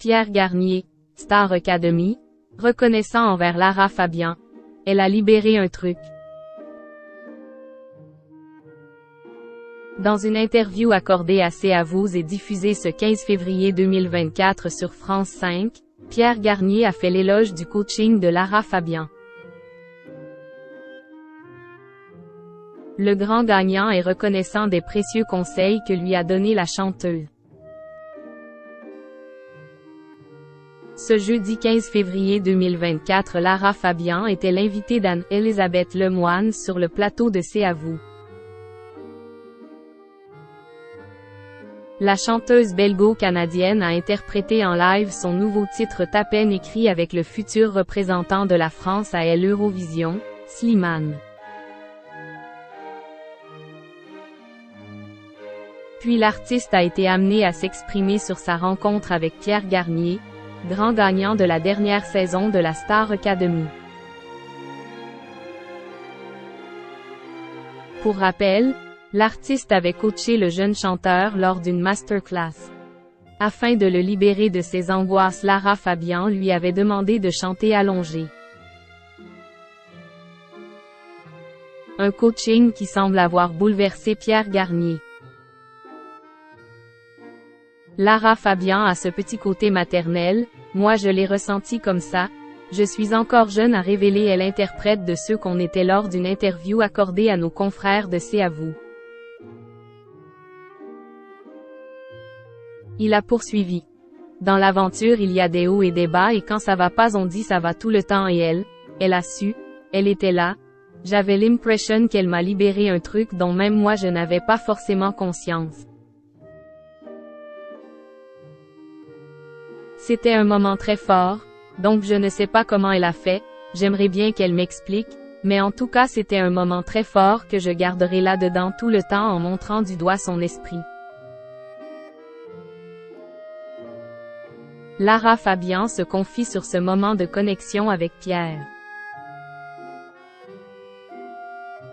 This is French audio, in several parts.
Pierre Garnier, Star Academy, reconnaissant envers Lara Fabian. Elle a libéré un truc. Dans une interview accordée à C'est à vous et diffusée ce 15 février 2024 sur France 5, Pierre Garnier a fait l'éloge du coaching de Lara Fabian. Le grand gagnant est reconnaissant des précieux conseils que lui a donnés la chanteuse. Ce jeudi 15 février 2024, Lara Fabian était l'invitée d'Anne-Elisabeth Lemoine sur le plateau de C'est à vous. La chanteuse belgo-canadienne a interprété en live son nouveau titre à peine écrit avec le futur représentant de la France à l'Eurovision, Slimane. Puis l'artiste a été amené à s'exprimer sur sa rencontre avec Pierre Garnier, grand gagnant de la dernière saison de la Star Academy. Pour rappel, l'artiste avait coaché le jeune chanteur lors d'une masterclass. Afin de le libérer de ses angoisses, Lara Fabian lui avait demandé de chanter allongé. Un coaching qui semble avoir bouleversé Pierre Garnier. Lara Fabian a ce petit côté maternel, moi je l'ai ressenti comme ça, je suis encore jeune a révélé elle interprète de ceux qu'on était lors d'une interview accordée à nos confrères de C'est à vous. Il a poursuivi. Dans l'aventure il y a des hauts et des bas et quand ça va pas on dit ça va tout le temps et elle a su, elle était là, j'avais l'impression qu'elle m'a libéré un truc dont même moi je n'avais pas forcément conscience. C'était un moment très fort, donc je ne sais pas comment elle a fait, j'aimerais bien qu'elle m'explique, mais en tout cas c'était un moment très fort que je garderai là-dedans tout le temps en montrant du doigt son esprit. Lara Fabian se confie sur ce moment de connexion avec Pierre.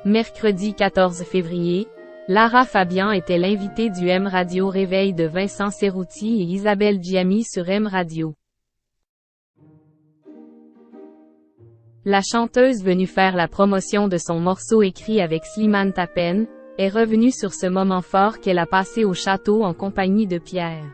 Mercredi 14 février, Lara Fabian était l'invitée du M Radio Réveil de Vincent Cerruti et Isabelle Giami sur M Radio. La chanteuse venue faire la promotion de son morceau écrit avec Slimane à peine, est revenue sur ce moment fort qu'elle a passé au château en compagnie de Pierre.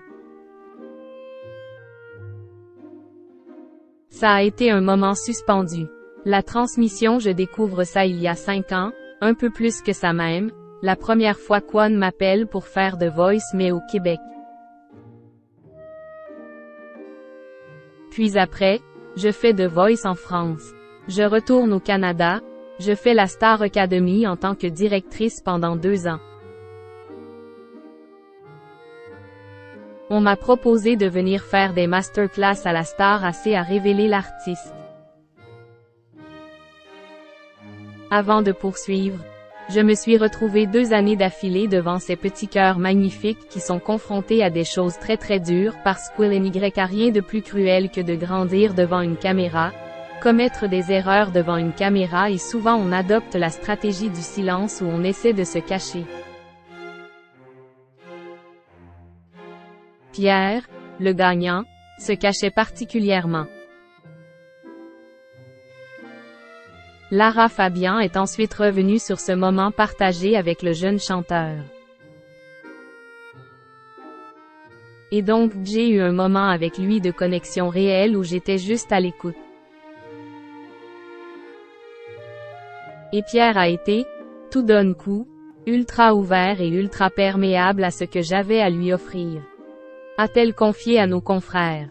Ça a été un moment suspendu. La transmission je découvre ça il y a 5 ans, un peu plus que ça même. La première fois Quan m'appelle pour faire The Voice mais au Québec. Puis après, je fais The Voice en France. Je retourne au Canada, je fais la Star Academy en tant que directrice pendant 2 ans. On m'a proposé de venir faire des masterclass à la Star AC a révélé l'artiste. Avant de poursuivre, je me suis retrouvée 2 années d'affilée devant ces petits cœurs magnifiques qui sont confrontés à des choses très très dures parce qu'il n'y a rien de plus cruel que de grandir devant une caméra, commettre des erreurs devant une caméra et souvent on adopte la stratégie du silence où on essaie de se cacher. Pierre, le gagnant, se cachait particulièrement. Lara Fabian est ensuite revenue sur ce moment partagé avec le jeune chanteur. Et donc j'ai eu un moment avec lui de connexion réelle où j'étais juste à l'écoute. Et Pierre a été, tout d'un coup, ultra ouvert et ultra perméable à ce que j'avais à lui offrir. A-t-elle confié à nos confrères.